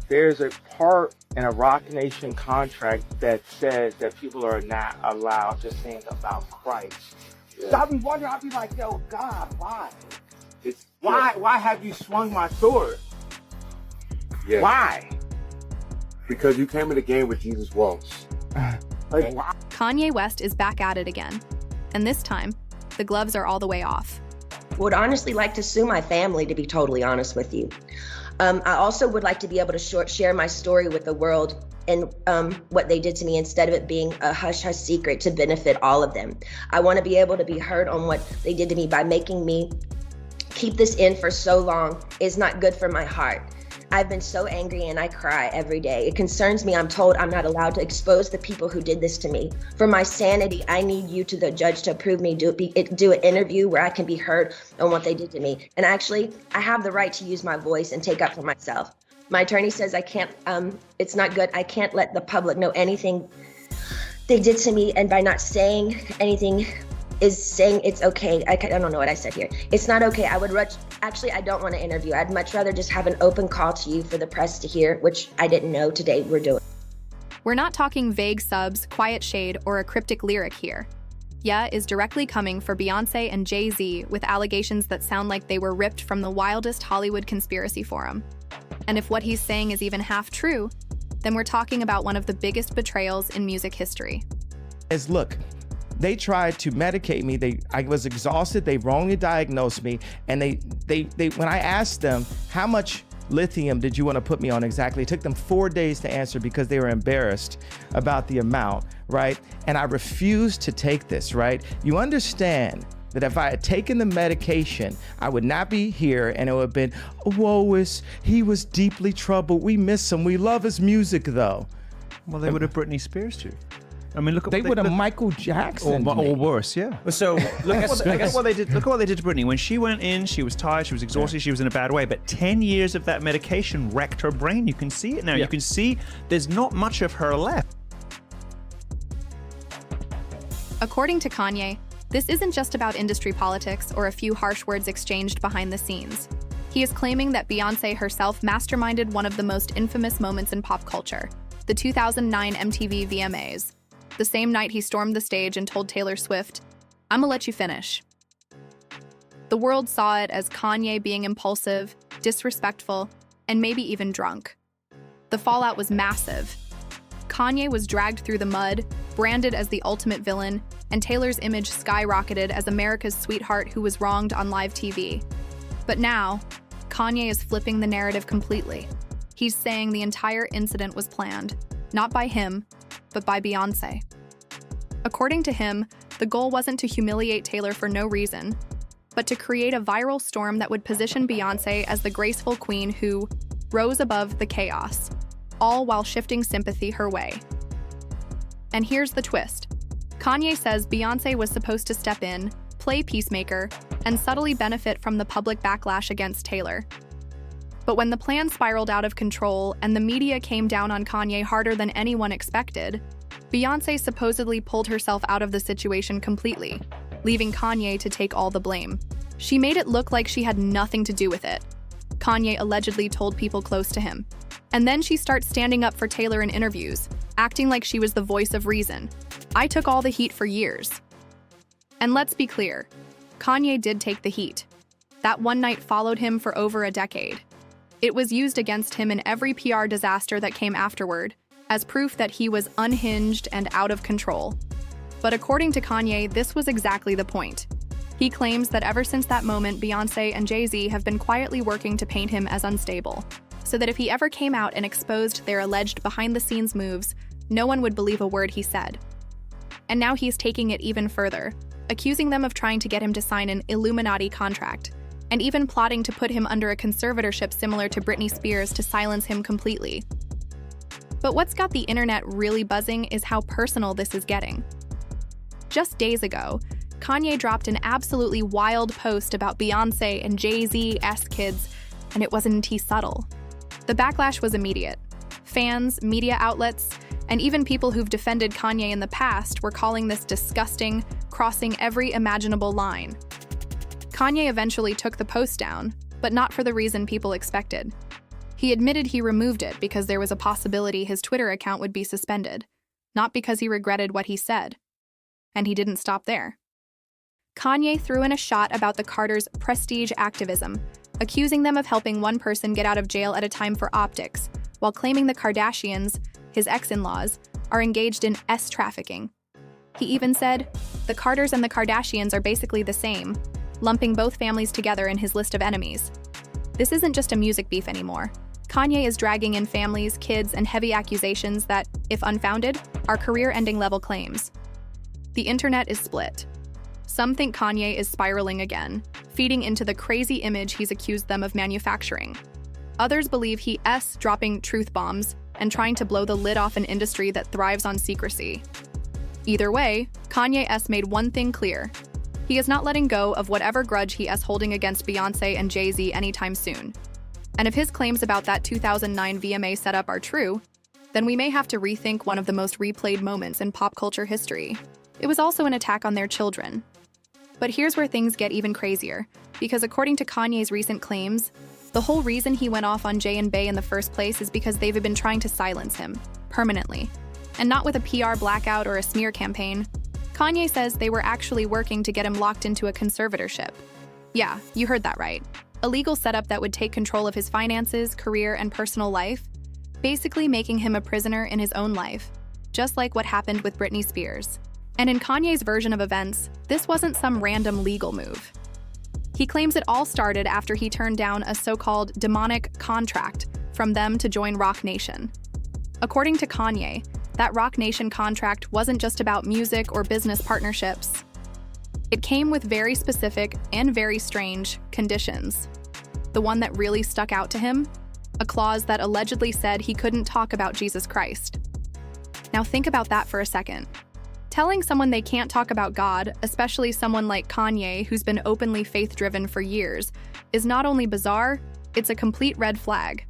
there's a part in a Roc Nation contract that says that people are not allowed to sing about Christ. Yeah. So I'll be wondering, I'll be like, yo, God, why? Why have you swung my sword? Yeah. Why? Because you came in the game with Jesus Walsh. Like, why? Kanye West is back at it again. And this time, the gloves are all the way off. Would honestly like to sue my family, to be totally honest with you. I also would like to be able to share my story with the world and what they did to me, instead of it being a hush-hush secret to benefit all of them. I want to be able to be heard on what they did to me. By making me keep this in for so long is not good for my heart. I've been so angry and I cry every day. It concerns me. I'm told I'm not allowed to expose the people who did this to me. For my sanity, I need you, to the judge, to approve me, do an interview where I can be heard on what they did to me. And actually, I have the right to use my voice and take up for myself. My attorney says I can't, it's not good. I can't let the public know anything they did to me. And by not saying anything is saying it's okay. I don't know what I said here. It's not okay. Actually, I don't want to interview. I'd much rather just have an open call to you for the press to hear, which I didn't know today we're doing. We're not talking vague subs, quiet shade, or a cryptic lyric here. Yeah is directly coming for Beyonce and Jay-Z with allegations that sound like they were ripped from the wildest Hollywood conspiracy forum. And if what he's saying is even half true, then we're talking about one of the biggest betrayals in music history. Look, they tried to medicate me. I was exhausted. They wrongly diagnosed me. And when I asked them, how much lithium did you want to put me on exactly? It took them 4 days to answer because they were embarrassed about the amount, right? And I refused to take this, right? You understand that if I had taken the medication, I would not be here, and it would have been, he was deeply troubled. We miss him. We love his music, though. Well, they would have Britney Spears too. I mean, look at they would have Michael Jackson or worse, yeah. So look at what they did. Look at what they did to Britney. When she went in, she was tired, she was exhausted, she was in a bad way. But 10 years of that medication wrecked her brain. You can see it now. Yeah. You can see there's not much of her left. According to Kanye, this isn't just about industry politics or a few harsh words exchanged behind the scenes. He is claiming that Beyonce herself masterminded one of the most infamous moments in pop culture, the 2009 MTV VMAs. The same night he stormed the stage and told Taylor Swift, "I'ma let you finish." The world saw it as Kanye being impulsive, disrespectful, and maybe even drunk. The fallout was massive. Kanye was dragged through the mud, branded as the ultimate villain, and Taylor's image skyrocketed as America's sweetheart who was wronged on live TV. But now, Kanye is flipping the narrative completely. He's saying the entire incident was planned, not by him, but by Beyonce. According to him, the goal wasn't to humiliate Taylor for no reason, but to create a viral storm that would position Beyonce as the graceful queen who rose above the chaos, all while shifting sympathy her way. And here's the twist. Kanye says Beyonce was supposed to step in, play peacemaker, and subtly benefit from the public backlash against Taylor. But when the plan spiraled out of control and the media came down on Kanye harder than anyone expected, Beyonce supposedly pulled herself out of the situation completely, leaving Kanye to take all the blame. She made it look like she had nothing to do with it, Kanye allegedly told people close to him. And then she starts standing up for Taylor in interviews, acting like she was the voice of reason. "I took all the heat for years." And let's be clear, Kanye did take the heat. That one night followed him for over a decade. It was used against him in every PR disaster that came afterward, as proof that he was unhinged and out of control. But according to Kanye, this was exactly the point. He claims that ever since that moment, Beyonce and Jay-Z have been quietly working to paint him as unstable, so that if he ever came out and exposed their alleged behind-the-scenes moves, no one would believe a word he said. And now he's taking it even further, accusing them of trying to get him to sign an Illuminati contract, and even plotting to put him under a conservatorship similar to Britney Spears to silence him completely. But what's got the internet really buzzing is how personal this is getting. Just days ago, Kanye dropped an absolutely wild post about Beyonce and Jay-Z's kids, and it wasn't subtle. The backlash was immediate. Fans, media outlets, and even people who've defended Kanye in the past were calling this disgusting, crossing every imaginable line. Kanye eventually took the post down, but not for the reason people expected. He admitted he removed it because there was a possibility his Twitter account would be suspended, not because he regretted what he said. And he didn't stop there. Kanye threw in a shot about the Carters' prestige activism, accusing them of helping one person get out of jail at a time for optics, while claiming the Kardashians, his ex-in-laws, are engaged in S-trafficking. He even said, the Carters and the Kardashians are basically the same, lumping both families together in his list of enemies. This isn't just a music beef anymore. Kanye is dragging in families, kids, and heavy accusations that, if unfounded, are career-ending level claims. The internet is split. Some think Kanye is spiraling again, feeding into the crazy image he's accused them of manufacturing. Others believe he's dropping truth bombs and trying to blow the lid off an industry that thrives on secrecy. Either way, Kanye made one thing clear. He is not letting go of whatever grudge he's holding against Beyonce and Jay-Z anytime soon. And if his claims about that 2009 VMA setup are true, then we may have to rethink one of the most replayed moments in pop culture history. It was also an attack on their children. But here's where things get even crazier, because according to Kanye's recent claims, the whole reason he went off on Jay and Bey in the first place is because they've been trying to silence him, permanently. And not with a PR blackout or a smear campaign. Kanye says they were actually working to get him locked into a conservatorship. Yeah, you heard that right. A legal setup that would take control of his finances, career, and personal life, basically making him a prisoner in his own life, just like what happened with Britney Spears. And in Kanye's version of events, this wasn't some random legal move. He claims it all started after he turned down a so-called demonic contract from them to join Roc Nation. According to Kanye, that Roc Nation contract wasn't just about music or business partnerships. It came with very specific and very strange conditions. The one that really stuck out to him, a clause that allegedly said he couldn't talk about Jesus Christ. Now think about that for a second. Telling someone they can't talk about God, especially someone like Kanye, who's been openly faith-driven for years, is not only bizarre, it's a complete red flag.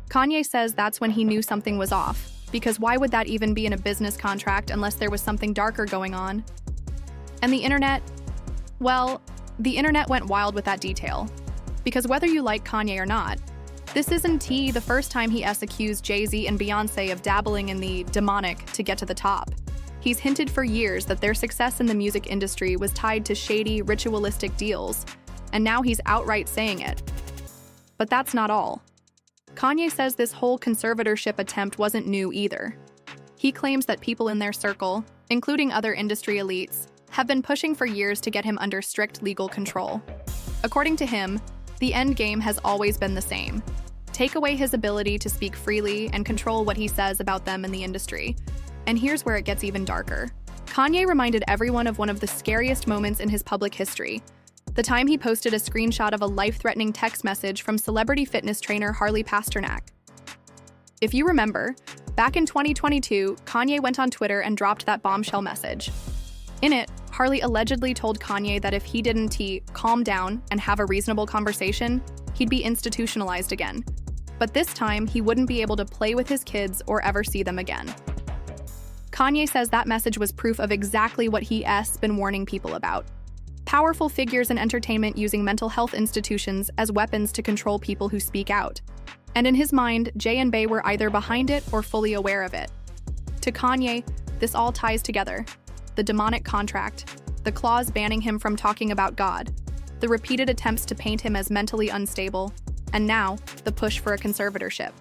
Kanye says that's when he knew something was off, because why would that even be in a business contract unless there was something darker going on? And the internet? Well, the internet went wild with that detail. Because whether you like Kanye or not, this isn't the first time he accused Jay-Z and Beyonce of dabbling in the demonic to get to the top. He's hinted for years that their success in the music industry was tied to shady, ritualistic deals, and now he's outright saying it. But that's not all. Kanye says this whole conservatorship attempt wasn't new either. He claims that people in their circle, including other industry elites, have been pushing for years to get him under strict legal control. According to him, the end game has always been the same. Take away his ability to speak freely and control what he says about them in the industry. And here's where it gets even darker. Kanye reminded everyone of one of the scariest moments in his public history. The time he posted a screenshot of a life-threatening text message from celebrity fitness trainer Harley Pasternak. If you remember, back in 2022, Kanye went on Twitter and dropped that bombshell message. In it, Harley allegedly told Kanye that if he didn't calm down and have a reasonable conversation, he'd be institutionalized again. But this time, he wouldn't be able to play with his kids or ever see them again. Kanye says that message was proof of exactly what he's been warning people about. Powerful figures in entertainment using mental health institutions as weapons to control people who speak out. And in his mind, Jay and Bey were either behind it or fully aware of it. To Kanye, this all ties together. The demonic contract, the clause banning him from talking about God, the repeated attempts to paint him as mentally unstable, and now, the push for a conservatorship.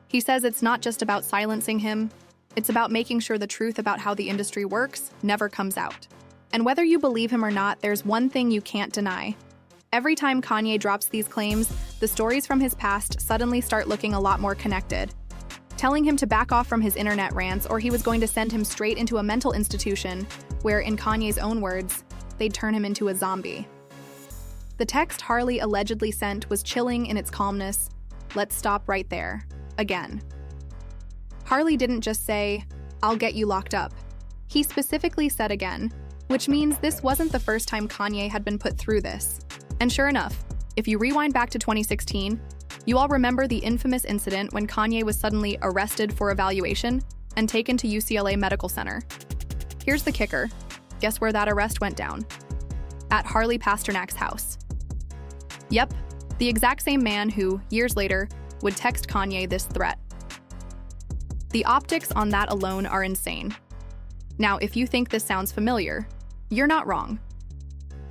He says it's not just about silencing him, it's about making sure the truth about how the industry works never comes out. And whether you believe him or not, there's one thing you can't deny. Every time Kanye drops these claims, the stories from his past suddenly start looking a lot more connected. Telling him to back off from his internet rants, or he was going to send him straight into a mental institution, where, in Kanye's own words, they'd turn him into a zombie. The text Harley allegedly sent was chilling in its calmness. Let's stop right there. Again. Harley didn't just say, "I'll get you locked up." He specifically said again, which means this wasn't the first time Kanye had been put through this. And sure enough, if you rewind back to 2016, you all remember the infamous incident when Kanye was suddenly arrested for evaluation and taken to UCLA Medical Center. Here's the kicker. Guess where that arrest went down? At Harley Pasternak's house. Yep, the exact same man who, years later, would text Kanye this threat. The optics on that alone are insane. Now, if you think this sounds familiar, you're not wrong.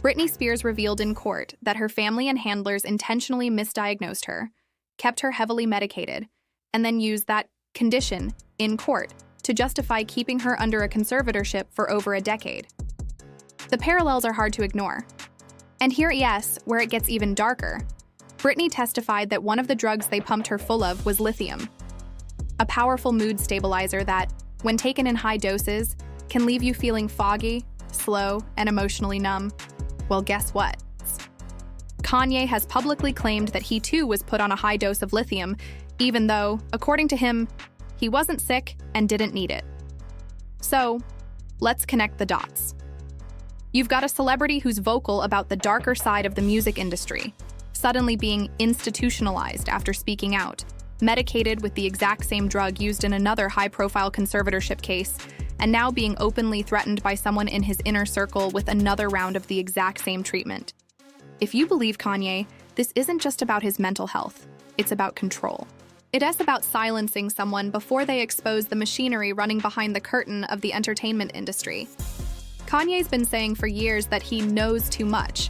Britney Spears revealed in court that her family and handlers intentionally misdiagnosed her, kept her heavily medicated, and then used that condition in court to justify keeping her under a conservatorship for over a decade. The parallels are hard to ignore. And here, yes, where it gets even darker. Britney testified that one of the drugs they pumped her full of was lithium, a powerful mood stabilizer that, when taken in high doses, can leave you feeling foggy, slow, and emotionally numb. Well, guess what? Kanye has publicly claimed that he too was put on a high dose of lithium, even though, according to him, he wasn't sick and didn't need it. So, let's connect the dots. You've got a celebrity who's vocal about the darker side of the music industry, suddenly being institutionalized after speaking out, medicated with the exact same drug used in another high-profile conservatorship case, and now being openly threatened by someone in his inner circle with another round of the exact same treatment. If you believe Kanye, this isn't just about his mental health, it's about control. It is about silencing someone before they expose the machinery running behind the curtain of the entertainment industry. Kanye's been saying for years that he knows too much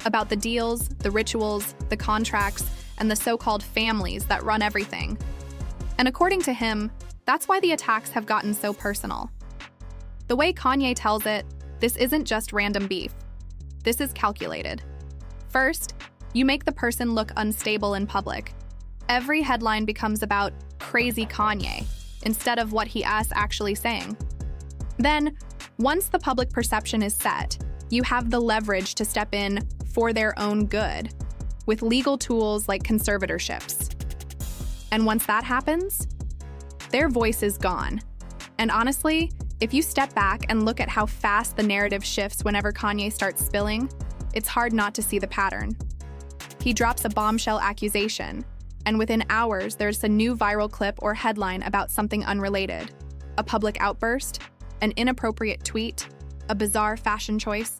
about the deals, the rituals, the contracts, and the so-called families that run everything. And according to him, that's why the attacks have gotten so personal. The way Kanye tells it, this isn't just random beef. This is calculated. First, you make the person look unstable in public. Every headline becomes about crazy Kanye instead of what he is actually saying. Then, once the public perception is set, you have the leverage to step in for their own good with legal tools like conservatorships. And once that happens, their voice is gone. And honestly, if you step back and look at how fast the narrative shifts whenever Kanye starts spilling, it's hard not to see the pattern. He drops a bombshell accusation, and within hours, there's a new viral clip or headline about something unrelated. A public outburst, an inappropriate tweet, a bizarre fashion choice,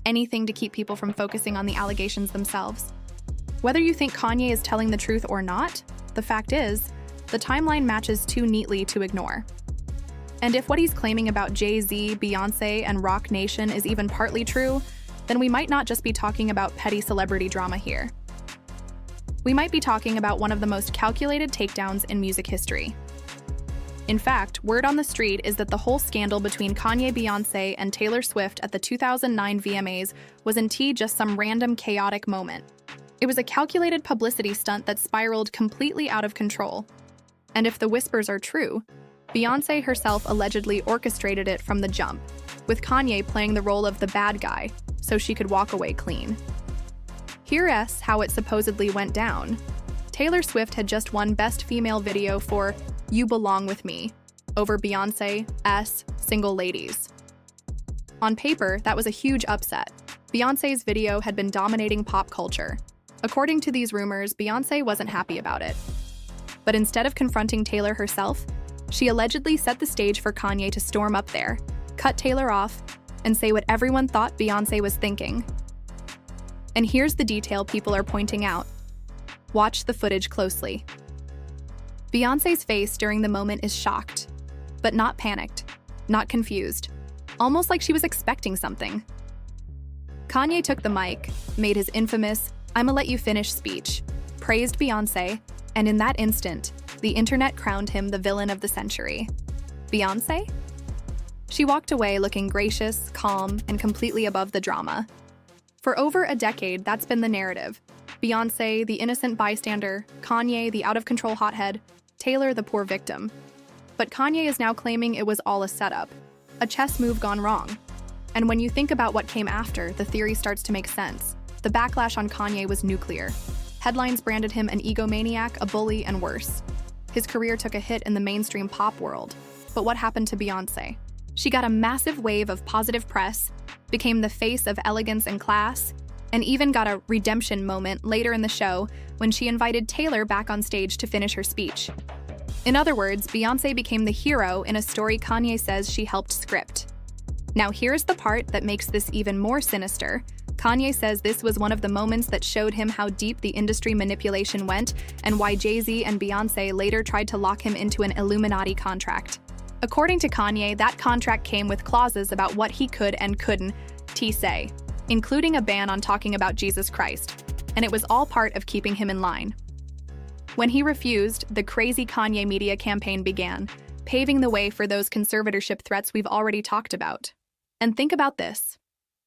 anything to keep people from focusing on the allegations themselves. Whether you think Kanye is telling the truth or not, the fact is, the timeline matches too neatly to ignore. And if what he's claiming about Jay-Z, Beyonce, and Rock Nation is even partly true, then we might not just be talking about petty celebrity drama here. We might be talking about one of the most calculated takedowns in music history. In fact, word on the street is that the whole scandal between Kanye, Beyonce, and Taylor Swift at the 2009 VMAs was indeed just some random chaotic moment. It was a calculated publicity stunt that spiraled completely out of control. And if the whispers are true, Beyonce herself allegedly orchestrated it from the jump, with Kanye playing the role of the bad guy, so she could walk away clean. Here's how it supposedly went down. Taylor Swift had just won Best Female Video for You Belong With Me over Beyonce's Single Ladies. On paper, that was a huge upset. Beyonce's video had been dominating pop culture. According to these rumors, Beyonce wasn't happy about it. But instead of confronting Taylor herself, she allegedly set the stage for Kanye to storm up there, cut Taylor off, and say what everyone thought Beyonce was thinking. And here's the detail people are pointing out. Watch the footage closely. Beyonce's face during the moment is shocked, but not panicked, not confused, almost like she was expecting something. Kanye took the mic, made his infamous "I'ma let you finish" speech, praised Beyonce, and in that instant, the internet crowned him the villain of the century. Beyonce? She walked away looking gracious, calm, and completely above the drama. For over a decade, that's been the narrative. Beyonce, the innocent bystander, Kanye, the out-of-control hothead, Taylor, the poor victim. But Kanye is now claiming it was all a setup, a chess move gone wrong. And when you think about what came after, the theory starts to make sense. The backlash on Kanye was nuclear. Headlines branded him an egomaniac, a bully, and worse. His career took a hit in the mainstream pop world. But what happened to Beyonce? She got a massive wave of positive press, became the face of elegance and class, and even got a redemption moment later in the show when she invited Taylor back on stage to finish her speech. In other words, Beyonce became the hero in a story Kanye says she helped script. Now here's the part that makes this even more sinister. Kanye says this was one of the moments that showed him how deep the industry manipulation went and why Jay-Z and Beyonce later tried to lock him into an Illuminati contract. According to Kanye, that contract came with clauses about what he could and couldn't say, including a ban on talking about Jesus Christ, and it was all part of keeping him in line. When he refused, the crazy Kanye media campaign began, paving the way for those conservatorship threats we've already talked about. And think about this.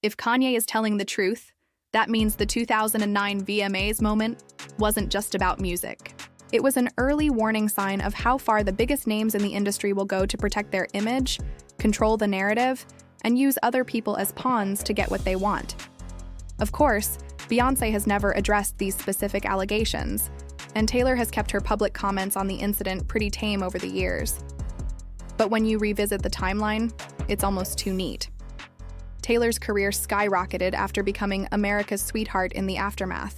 If Kanye is telling the truth, that means the 2009 VMAs moment wasn't just about music. It was an early warning sign of how far the biggest names in the industry will go to protect their image, control the narrative, and use other people as pawns to get what they want. Of course, Beyonce has never addressed these specific allegations, and Taylor has kept her public comments on the incident pretty tame over the years. But when you revisit the timeline, it's almost too neat. Taylor's career skyrocketed after becoming America's sweetheart in the aftermath.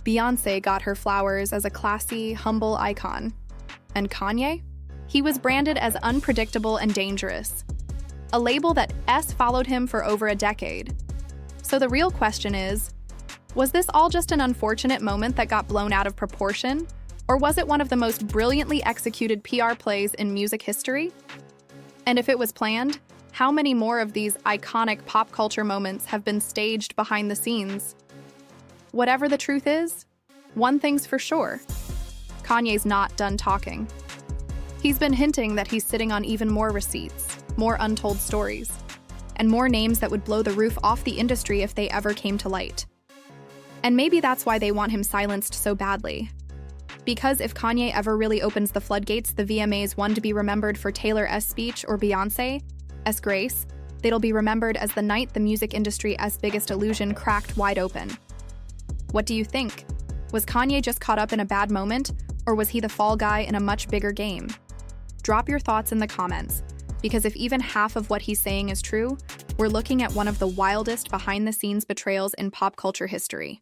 Beyonce got her flowers as a classy, humble icon. And Kanye? He was branded as unpredictable and dangerous, a label that followed him for over a decade. So the real question is, was this all just an unfortunate moment that got blown out of proportion? Or was it one of the most brilliantly executed PR plays in music history? And if it was planned, how many more of these iconic pop culture moments have been staged behind the scenes? Whatever the truth is, one thing's for sure. Kanye's not done talking. He's been hinting that he's sitting on even more receipts, more untold stories, and more names that would blow the roof off the industry if they ever came to light. And maybe that's why they want him silenced so badly. Because if Kanye ever really opens the floodgates, the VMAs one to be remembered for Taylor's speech or Beyonce's grace, they'll be remembered as the night the music industry's biggest illusion cracked wide open. What do you think? Was Kanye just caught up in a bad moment, or was he the fall guy in a much bigger game? Drop your thoughts in the comments, because if even half of what he's saying is true, we're looking at one of the wildest behind-the-scenes betrayals in pop culture history.